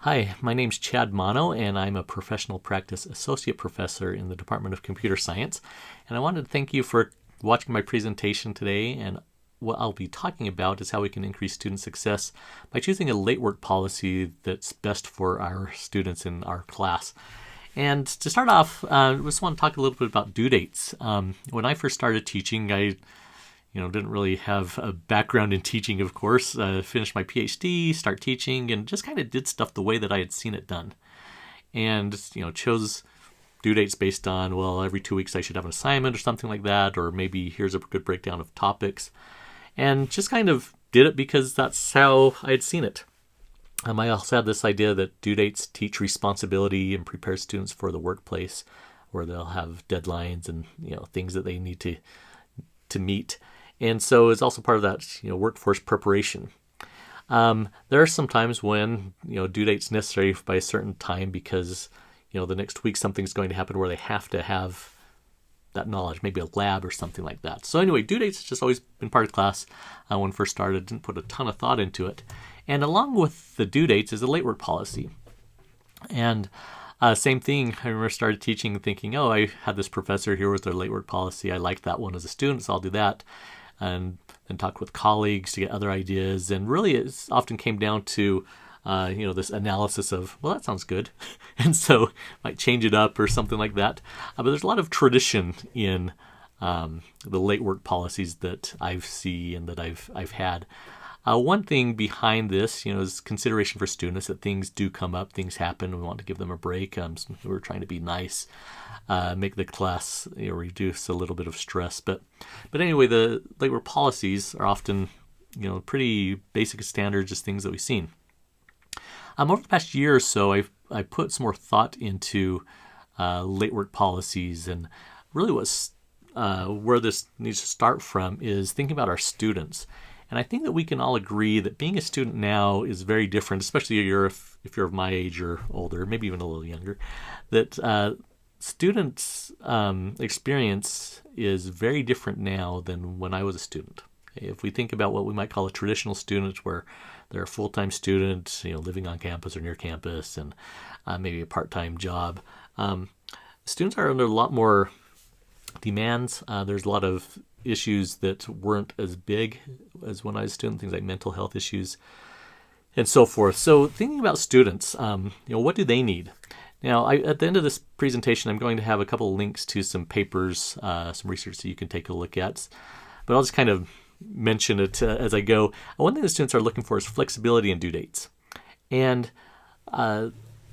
Hi, my name's Chad Mano, and I'm a professional practice associate professor in the Department of Computer Science. And I wanted to thank you for watching my presentation today. And what I'll be talking about is how we can increase student success by choosing a late work policy that's best for our students in our class. And to start off, I just want to talk a little bit about due dates. When I first started teaching, I didn't really have a background in teaching, of course. Finished my PhD, start teaching, and just kind of did stuff the way that I had seen it done. And, chose due dates based on, well, every 2 weeks I should have an assignment or something like that, or maybe here's a good breakdown of topics. And just kind of did it because that's how I had seen it. I also had this idea that due dates teach responsibility and prepare students for the workplace, where they'll have deadlines and, things that they need to meet. And so it's also part of that, workforce preparation. There are some times when, due date's necessary by a certain time because, the next week something's going to happen where they have to have that knowledge, maybe a lab or something like that. So anyway, due dates has just always been part of class. When I first started, didn't put a ton of thought into it. And along with the due dates is the late work policy. And same thing, I remember started teaching thinking, I had this professor, here was their late work policy. I liked that one as a student, so I'll do that. And then talk with colleagues to get other ideas. And really it often came down to, this analysis of, well, that sounds good. And so might change it up or something like that. But there's a lot of tradition in the late work policies that I've seen and that I've had. One thing behind this, is consideration for students that things do come up, things happen. We want to give them a break. We're trying to be nice, make the class reduce a little bit of stress. But anyway, the late work policies are often pretty basic standards, just things that we've seen. Over the past year or so, I put some more thought into late work policies, and really where this needs to start from is thinking about our students. And I think that we can all agree that being a student now is very different, especially if you're of my age or older, maybe even a little younger, that students' experience is very different now than when I was a student. If we think about what we might call a traditional student, where they're a full-time student, living on campus or near campus, and maybe a part-time job, students are under a lot more demands. There's a lot of issues that weren't as big as when I was a student, things like mental health issues and so forth. So thinking about students, what do they need? Now, at the end of this presentation, I'm going to have a couple of links to some papers, some research that you can take a look at, but I'll just kind of mention it as I go. One thing that students are looking for is flexibility in due dates. And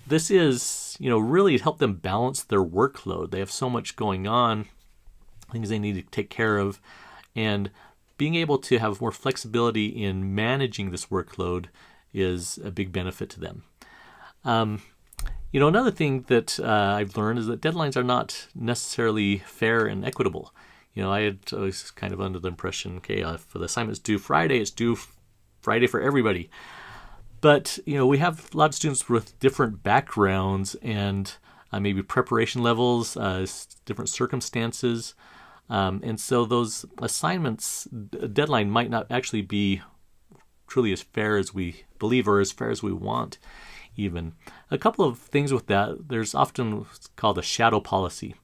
this is, really to help them balance their workload. They have so much going on, things they need to take care of, and being able to have more flexibility in managing this workload is a big benefit to them. Another thing that I've learned is that deadlines are not necessarily fair and equitable. I was kind of under the impression, okay, if the assignment's due Friday, it's due Friday for everybody. But, we have a lot of students with different backgrounds and maybe preparation levels, different circumstances. And so those assignments, deadline might not actually be truly as fair as we believe or as fair as we want even. A couple of things with that, there's often what's called a shadow policy.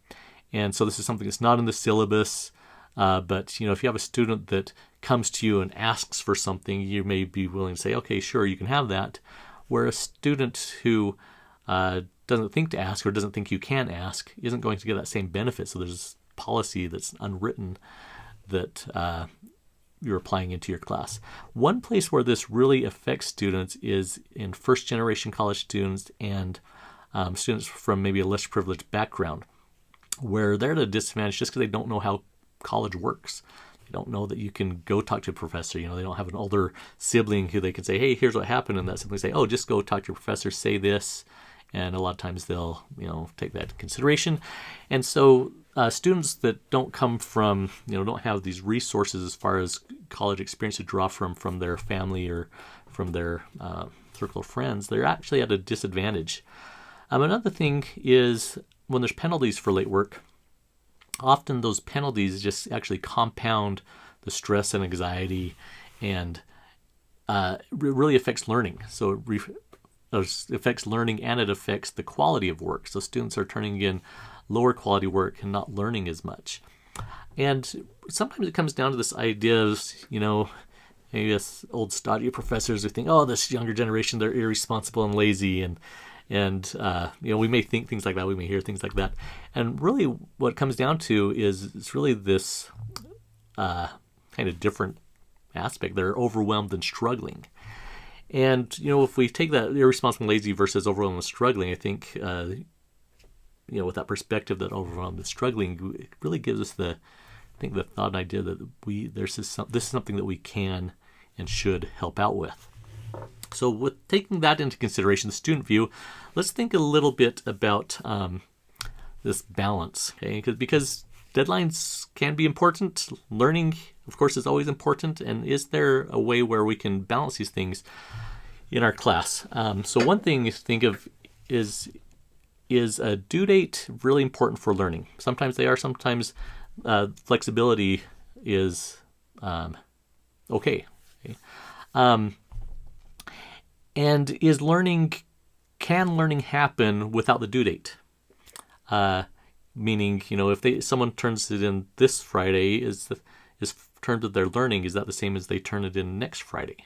And so this is something that's not in the syllabus, but if you have a student that comes to you and asks for something, you may be willing to say, okay, sure, you can have that. Where a student who doesn't think to ask or doesn't think you can ask isn't going to get that same benefit. So there's policy that's unwritten that you're applying into your class. One place where this really affects students is in first-generation college students and students from maybe a less privileged background, where they're at a disadvantage just because they don't know how college works. They don't know that you can go talk to a professor. They don't have an older sibling who they can say, hey, here's what happened, and that simply say, oh, just go talk to your professor, say this, and a lot of times they'll take that into consideration. And so students that don't come from, don't have these resources as far as college experience to draw from their family or from their circle of friends, they're actually at a disadvantage. Another thing is when there's penalties for late work, often those penalties just actually compound the stress and anxiety and it really affects learning. So it affects learning, and it affects the quality of work. So students are turning in lower quality work and not learning as much. And sometimes it comes down to this idea of, maybe us old stodgy professors who think, oh, this younger generation, they're irresponsible and lazy, and we may think things like that, we may hear things like that. And really what it comes down to is it's really this kind of different aspect. They're overwhelmed and struggling. And, if we take that irresponsible and lazy versus overwhelmed and struggling, I think, with that perspective that overwhelmed and struggling, it really gives us the thought and idea that this is something that we can and should help out with. So with taking that into consideration, the student view, let's think a little bit about this balance, okay? Because deadlines can be important. Learning, of course, is always important. And is there a way where we can balance these things in our class? So one thing to think of is a due date really important for learning? Sometimes they are. Sometimes flexibility is okay. And can learning happen without the due date? Meaning, if someone turns it in this Friday, is terms of their learning, is that the same as they turn it in next Friday?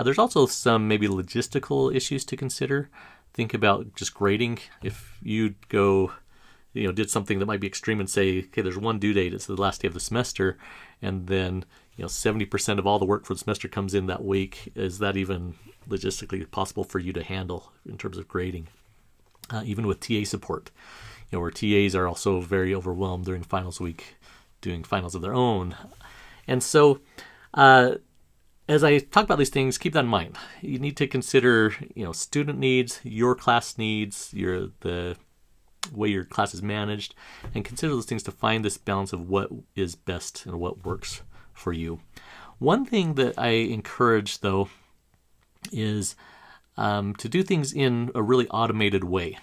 There's also some maybe logistical issues to consider. Think about just grading. If you go, did something that might be extreme and say, okay, there's one due date, it's the last day of the semester, and then 70% of all the work for the semester comes in that week. Is that even logistically possible for you to handle in terms of grading? Even with TA support, where TAs are also very overwhelmed during finals week, doing finals of their own. And so, as I talk about these things, keep that in mind. You need to consider, student needs, your class needs, the way your class is managed, and consider those things to find this balance of what is best and what works for you. One thing that I encourage, though, is to do things in a really automated way.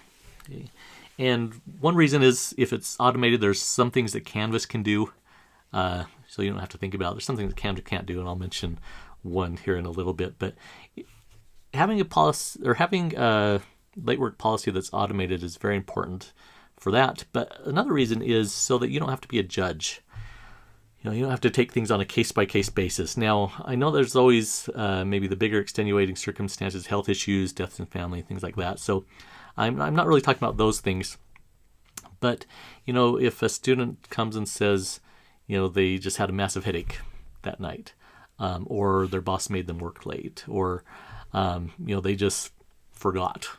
Okay? And one reason is if it's automated, there's some things that Canvas can do, so you don't have to think about it. There's something that Canvas can't do, and I'll mention one here in a little bit. But having a policy or having a late work policy that's automated is very important for that. But another reason is so that you don't have to be a judge. You don't have to take things on a case-by-case basis. Now, I know there's always maybe the bigger extenuating circumstances, health issues, deaths in family, things like that. So I'm not really talking about those things. But, if a student comes and says, they just had a massive headache that night, or their boss made them work late, or, they just forgot.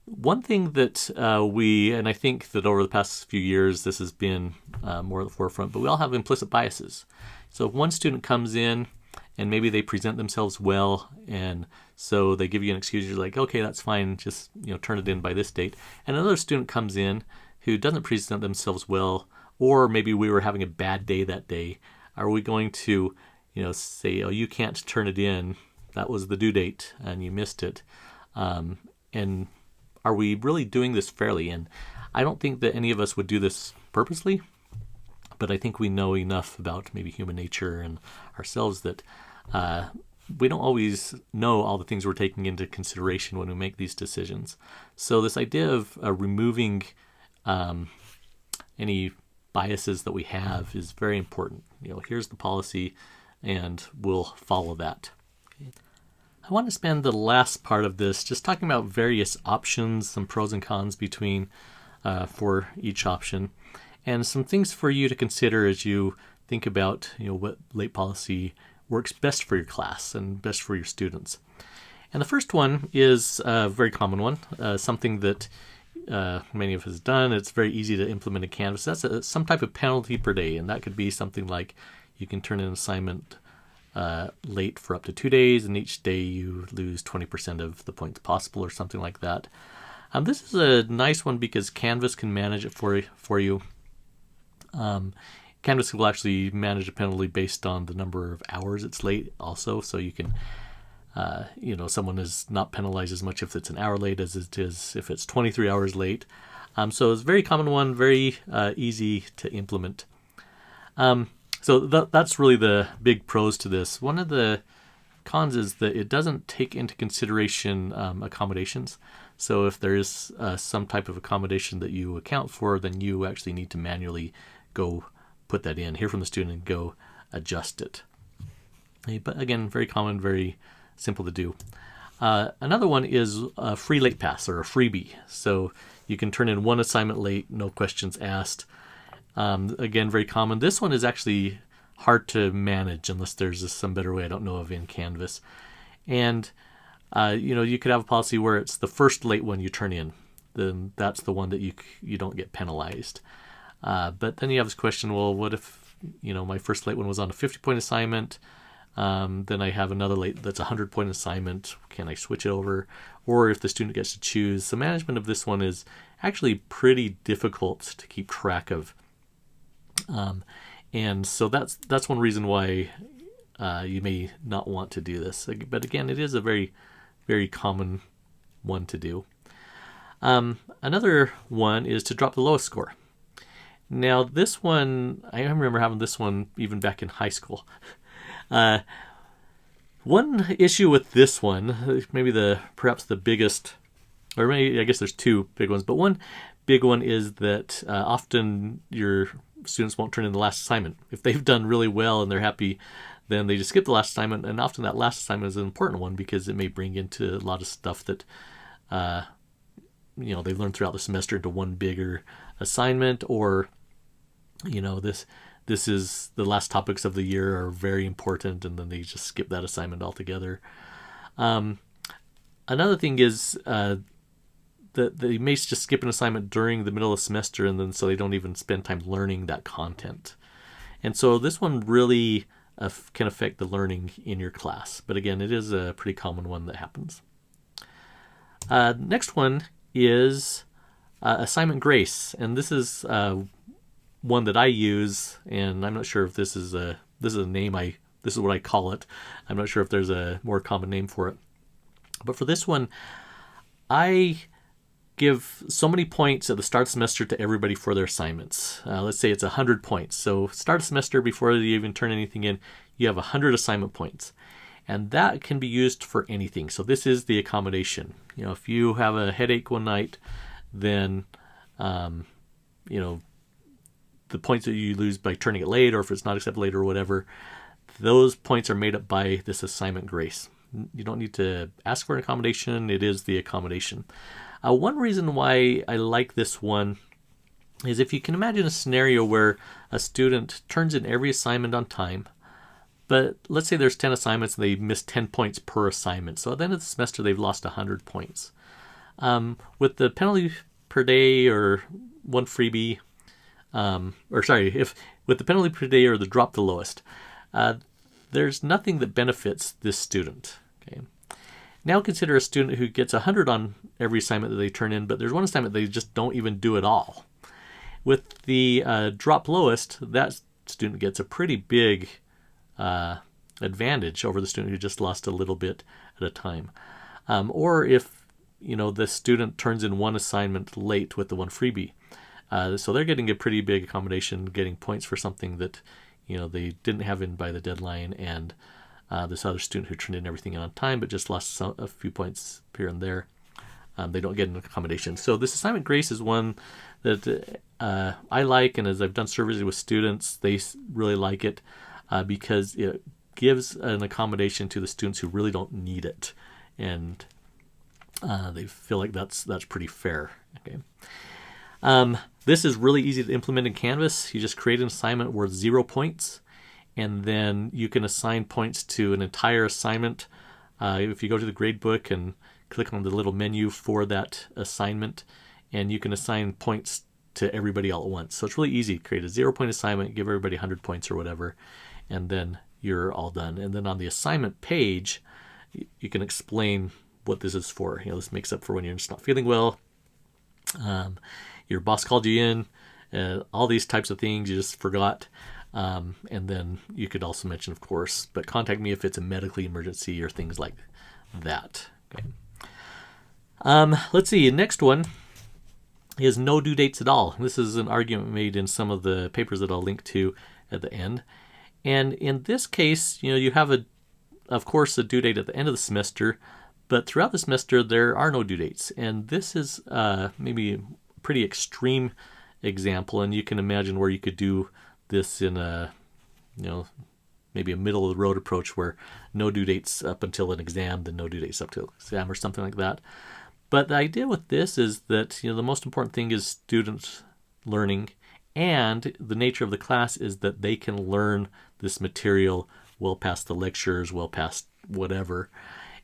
One thing that and I think that over the past few years, this has been more at the forefront, but we all have implicit biases. So if one student comes in and maybe they present themselves well, and so they give you an excuse, you're like, okay, that's fine, just turn it in by this date. And another student comes in who doesn't present themselves well, or maybe we were having a bad day that day. Are we going to, say, oh, you can't turn it in, that was the due date and you missed it? And are we really doing this fairly? And I don't think that any of us would do this purposely, but I think we know enough about maybe human nature and ourselves that we don't always know all the things we're taking into consideration when we make these decisions. So this idea of removing any biases that we have is very important. Here's the policy, and we'll follow that. Okay. I want to spend the last part of this just talking about various options, some pros and cons between for each option, and some things for you to consider as you think about what late policy works best for your class and best for your students. And the first one is a very common one, something that many of us have done. It's very easy to implement in Canvas. That's some type of penalty per day, and that could be something like you can turn in an assignment late for up to 2 days, and each day you lose 20% of the points possible, or something like that. This is a nice one because Canvas can manage it for you. Canvas will actually manage a penalty based on the number of hours it's late also, so you can someone is not penalized as much if it's an hour late as it is if it's 23 hours late. So it's a very common one, very easy to implement. So that's really the big pros to this. One of the cons is that it doesn't take into consideration accommodations. So if there is some type of accommodation that you account for, then you actually need to manually go put that in, hear from the student, and go adjust it. But again, very common, very simple to do. Another one is a free late pass, or a freebie. So you can turn in one assignment late, no questions asked. Again, very common. This one is actually hard to manage unless there's some better way I don't know of in Canvas. And you could have a policy where it's the first late one you turn in. Then that's the one that you don't get penalized. But then you have this question, well, what if my first late one was on a 50-point assignment? Then I have another late that's a 100-point assignment. Can I switch it over? Or if the student gets to choose. The management of this one is actually pretty difficult to keep track of. And so that's one reason why you may not want to do this. But again, it is a very, very common one to do. Another one is to drop the lowest score. Now this one, I remember having this one even back in high school. One issue with this one, maybe perhaps the biggest, or maybe I guess there's two big ones, but one big one is that often your students won't turn in the last assignment. If they've done really well and they're happy, then they just skip the last assignment, and often that last assignment is an important one because it may bring into a lot of stuff that they've learned throughout the semester into one bigger assignment, or this is the last topics of the year are very important, and then they just skip that assignment altogether. Another thing is that they may just skip an assignment during the middle of the semester, and then so they don't even spend time learning that content. And so this one really can affect the learning in your class. But again, it is a pretty common one that happens. Next one is assignment grace, and this is one that I use, and I'm not sure if this is a name this is what I call it. I'm not sure if there's a more common name for it. But for this one, I give so many points at the start of the semester to everybody for their assignments. Let's say it's 100 points. So start of semester, before you even turn anything in, you have 100 assignment points. And that can be used for anything. So this is the accommodation. If you have a headache one night, then the points that you lose by turning it late, or if it's not accepted late or whatever, those points are made up by this assignment grace. You don't need to ask for an accommodation. It is the accommodation. One reason why I like this one is if you can imagine a scenario where a student turns in every assignment on time, but let's say there's 10 assignments and they miss 10 points per assignment. So at the end of the semester, they've lost 100 points. With the penalty per day or one freebie, with the penalty per day or the drop the lowest, there's nothing that benefits this student. Okay. Now consider a student who gets 100 on every assignment that they turn in, but there's one assignment they just don't even do at all. With the drop lowest, that student gets a pretty big advantage over the student who just lost a little bit at a time. Or if the student turns in one assignment late with the one freebie, so they're getting a pretty big accommodation, getting points for something that they didn't have in by the deadline, and this other student who turned in everything on time but just lost a few points here and there, they don't get an accommodation. So this assignment grace is one that I like, and as I've done surveys with students, they really like it because it gives an accommodation to the students who really don't need it, and they feel like that's pretty fair. Okay. This is really easy to implement in Canvas. You just create an assignment worth 0 points, and then you can assign points to an entire assignment. If you go to the gradebook and click on the little menu for that assignment, and you can assign points to everybody all at once. So it's really easy. Create a 0-point assignment, give everybody 100 points or whatever, and then you're all done. And then on the assignment page, you can explain what this is for. This makes up for when you're just not feeling well. Your boss called you in, all these types of things you just forgot. And then you could also mention, of course, but contact me if it's a medically emergency or things like that. Okay. Let's see. Next one is no due dates at all. This is an argument made in some of the papers that I'll link to at the end. And in this case, you have of course, a due date at the end of the semester, but throughout the semester, there are no due dates. And this is maybe a pretty extreme example, and you can imagine where you could do this in a, maybe a middle of the road approach where no due dates up until an exam, then no due dates up to an exam or something like that. But the idea with this is that, the most important thing is student learning, and the nature of the class is that they can learn this material well past the lectures, well past whatever.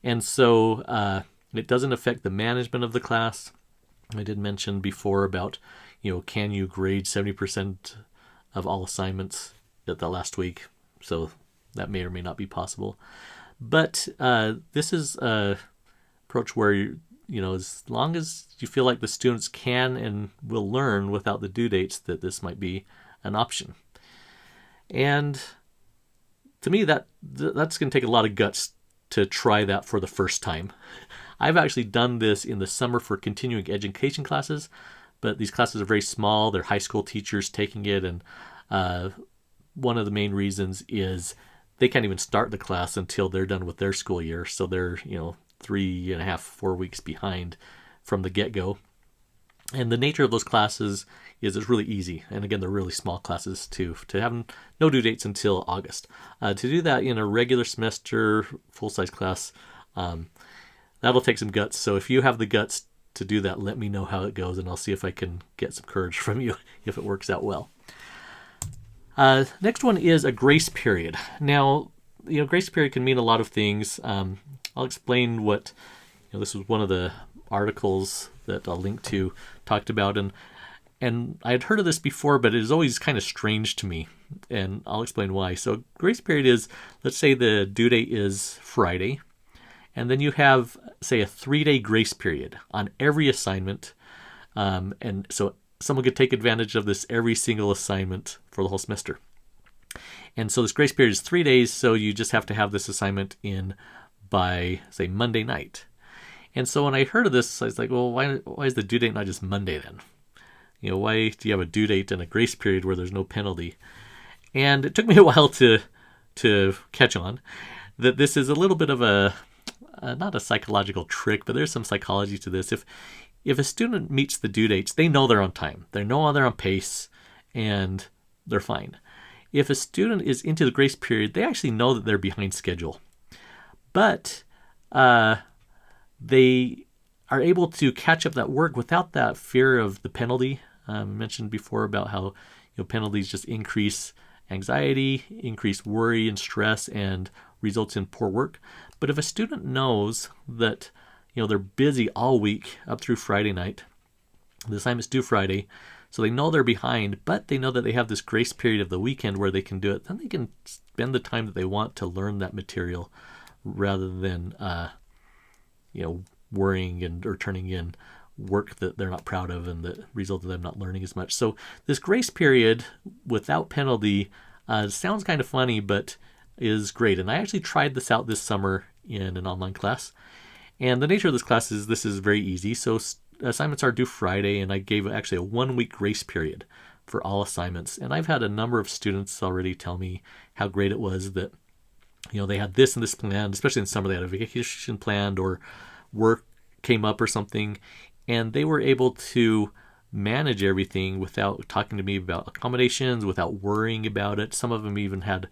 And so it doesn't affect the management of the class. I did mention before about, can you grade 70% of all assignments at the last week? So that may or may not be possible. But this is a approach where, as long as you feel like the students can and will learn without the due dates, that this might be an option. And to me, that's going to take a lot of guts to try that for the first time. I've actually done this in the summer for continuing education classes, but these classes are very small. They're high school teachers taking it, and one of the main reasons is they can't even start the class until they're done with their school year. So they're, 3.5, 4 weeks behind from the get-go. And the nature of those classes is it's really easy. And again, they're really small classes too, to have no due dates until August. To do that in a regular semester, full-size class, that'll take some guts. So if you have the guts to do that, let me know how it goes, and I'll see if I can get some courage from you if it works out well. Next one is a grace period. Now, grace period can mean a lot of things. I'll explain what, this was one of the articles that I'll link to talked about, and I had heard of this before, but it is always kind of strange to me, and I'll explain why. So grace period is, let's say the due date is Friday, and then you have, say, a 3-day grace period on every assignment, and so someone could take advantage of this every single assignment for the whole semester. And so this grace period is 3 days, so you just have to have this assignment in by, say, Monday night. And so when I heard of this, I was like, well, why is the due date not just Monday then? Why do you have a due date and a grace period where there's no penalty? And it took me a while to catch on that this is a little bit of a not a psychological trick, but there's some psychology to this. If a student meets the due dates, they know they're on time. They know they're on pace, and they're fine. If a student is into the grace period, they actually know that they're behind schedule. But they are able to catch up that work without that fear of the penalty. I mentioned before about how penalties just increase anxiety, increase worry and stress, and results in poor work. But if a student knows that they're busy all week up through Friday night, the assignment's due Friday, so they know they're behind, but they know that they have this grace period of the weekend where they can do it, then they can spend the time that they want to learn that material rather than worrying or turning in work that they're not proud of and the result of them not learning as much. So this grace period without penalty sounds kind of funny, but is great. And I actually tried this out this summer in an online class. And the nature of this class is this is very easy. So assignments are due Friday, and I gave actually a 1-week grace period for all assignments. And I've had a number of students already tell me how great it was that they had this and this planned, especially in summer. They had a vacation planned or work came up or something, and they were able to manage everything without talking to me about accommodations, without worrying about it. Some of them even had,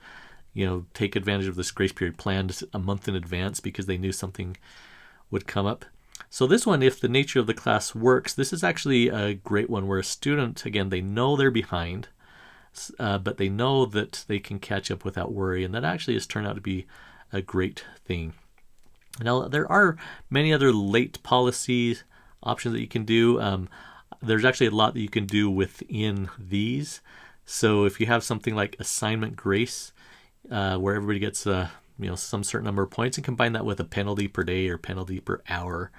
take advantage of this grace period planned a month in advance because they knew something would come up. So this one, if the nature of the class works, this is actually a great one where a student, again, they know they're behind, but they know that they can catch up without worry, and that actually has turned out to be a great thing. Now, there are many other late policy options that you can do. There's actually a lot that you can do within these. So if you have something like assignment grace, where everybody gets some certain number of points, and combine that with a penalty per day or penalty per hour,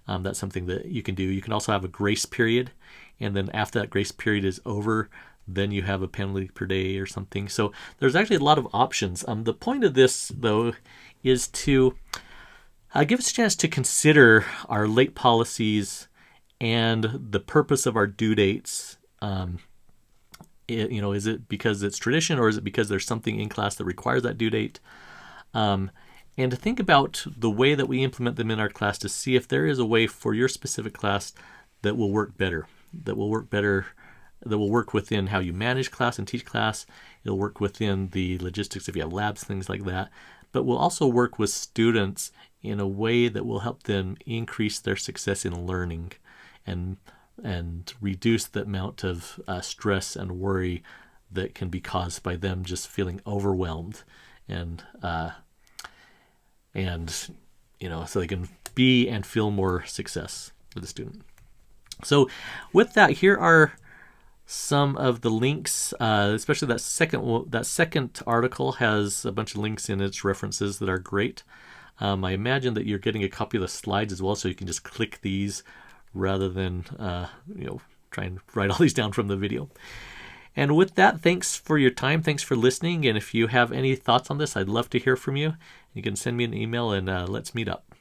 that's something that you can do. You can also have a grace period, and then after that grace period is over, then you have a penalty per day or something. So there's actually a lot of options. The point of this, though, is to give us a chance to consider our late policies and the purpose of our due dates. Is it because it's tradition, or is it because there's something in class that requires that due date? and to think about the way that we implement them in our class to see if there is a way for your specific class that will work better, that will work within how you manage class and teach class. It'll work within the logistics if you have labs, things like that, but will also work with students in a way that will help them increase their success in learning and reduce the amount of stress and worry that can be caused by them just feeling overwhelmed, and so they can be and feel more success for the student. So with that, here are some of the links, especially that second article has a bunch of links in its references that are great. I imagine that you're getting a copy of the slides as well, so you can just click these rather than try and write all these down from the video. And with that, thanks for your time. Thanks for listening. And if you have any thoughts on this, I'd love to hear from you. You can send me an email and let's meet up.